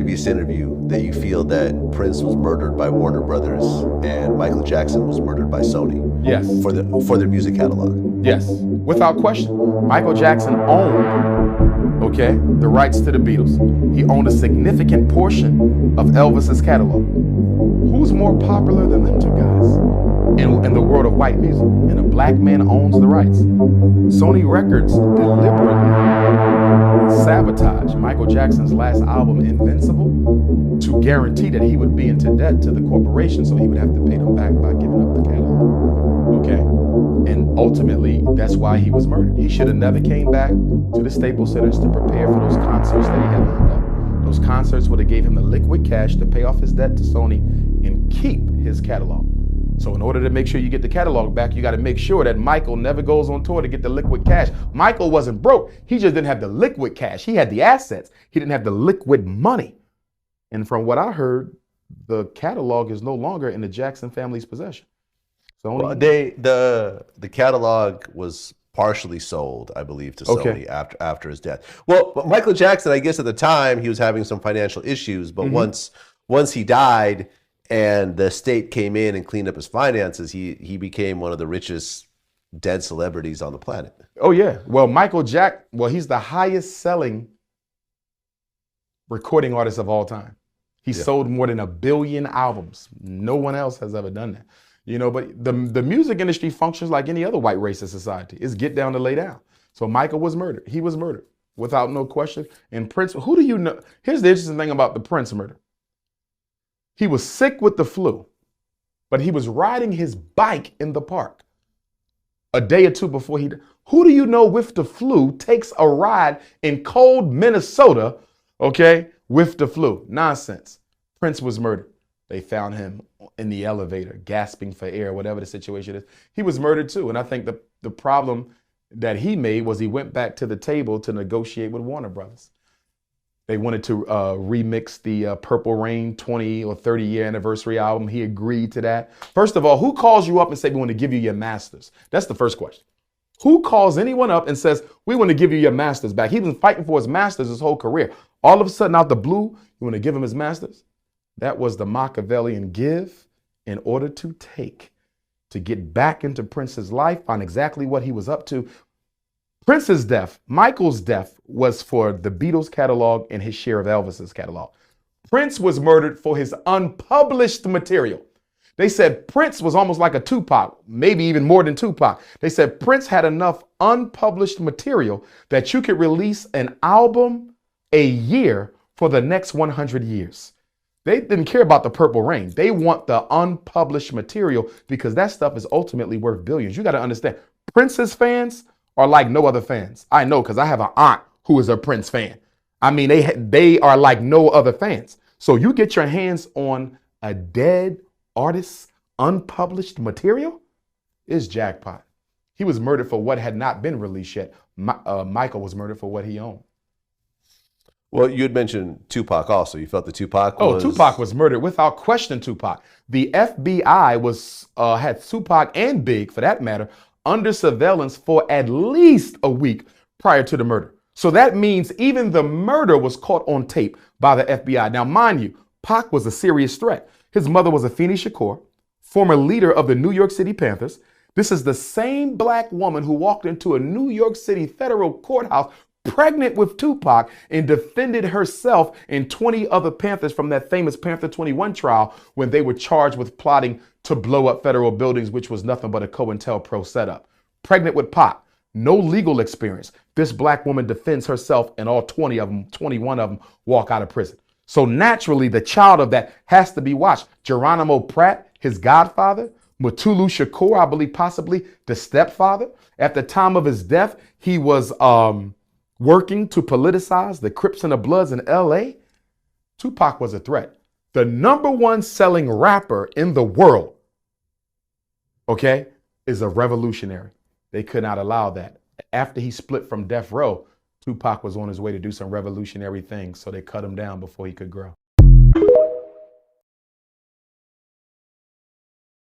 previous interview that you feel that Prince was murdered by Warner Brothers and Michael Jackson was murdered by Sony Yes. for their music catalog. Yes. Without question. Michael Jackson owned, okay, the rights to the Beatles. He owned a significant portion of Elvis's catalog. Who's more popular than them two guys in the world of white music? And a black man owns the rights. Sony Records deliberately sabotaged Michael Jackson's last album, Invincible, to guarantee that he would be into debt to the corporation, so he would have to pay them back by giving up the catalog. Okay? And ultimately, that's why he was murdered. He should have never came back to the Staples Centers to prepare for those concerts that he had lined up. Those concerts would have gave him the liquid cash to pay off his debt to Sony and keep his catalog. So in order to make sure you get the catalog back, you got to make sure that Michael never goes on tour to get the liquid cash. Michael wasn't broke. He just didn't have the liquid cash. He had the assets. He didn't have the liquid money. And from what I heard, the catalog is no longer in the Jackson family's possession. Sony, Well, the catalog was partially sold, I believe, to Sony after his death. Well, but Michael Jackson, I guess at the time he was having some financial issues, but once he died and the state came in and cleaned up his finances, he became one of the richest dead celebrities on the planet. Oh yeah. Well, he's the highest selling recording artist of all time. He sold more than 1 billion albums. No one else has ever done that. You know, but the music industry functions like any other white racist society. It's get down to lay down. So Michael was murdered. He was murdered without no question. And Prince, who do you know? Here's the interesting thing about the Prince murder. He was sick with the flu, but he was riding his bike in the park a day or two before he died. Who do you know with the flu takes a ride in cold Minnesota, okay, with the flu? Nonsense. Prince was murdered. They found him in the elevator, gasping for air, whatever the situation is. He was murdered too. And I think the problem that he made was he went back to the table to negotiate with Warner Brothers. They wanted to remix the Purple Rain 20 or 30 year anniversary album. He agreed to that. First of all, who calls you up and say, we want to give you your masters? That's the first question. Who calls anyone up and says, we want to give you your masters back? He's been fighting for his masters his whole career. All of a sudden, out the blue, you want to give him his masters? That was the Machiavellian give in order to take, to get back into Prince's life, find exactly what he was up to. Prince's death, Michael's death, was for the Beatles catalog and his share of Elvis's catalog. Prince was murdered for his unpublished material. They said Prince was almost like a Tupac, maybe even more than Tupac. They said Prince had enough unpublished material that you could release an album a year for the next 100 years. They didn't care about the Purple Rain. They want the unpublished material because that stuff is ultimately worth billions. You got to understand, Prince's fans are like no other fans. I know because I have an aunt who is a Prince fan. I mean, they are like no other fans. So you get your hands on a dead artist's unpublished material, it's jackpot. He was murdered for what had not been released yet. Michael was murdered for what he owned. Well, you had mentioned Tupac also. You felt that Tupac was... Oh, Tupac was murdered without question. Tupac. The FBI was had Tupac and Big, for that matter, under surveillance for at least a week prior to the murder. So that means even the murder was caught on tape by the FBI. Now, mind you, Pac was a serious threat. His mother was Afeni Shakur, former leader of the New York City Panthers. This is the same black woman who walked into a New York City federal courthouse pregnant with Tupac and defended herself and 20 other Panthers from that famous Panther 21 trial when they were charged with plotting to blow up federal buildings, which was nothing but a COINTELPRO setup. Pregnant with Pac, no legal experience. This black woman defends herself and all 20 of them, 21 of them walk out of prison. So naturally, the child of that has to be watched. Geronimo Pratt, his godfather, Mutulu Shakur, I believe possibly the stepfather. At the time of his death, he was working to politicize the Crips and the Bloods in LA. Tupac was a threat. The #1 selling rapper in the world, okay, is a revolutionary. They could not allow that. After he split from Death Row, Tupac was on his way to do some revolutionary things, so they cut him down before he could grow.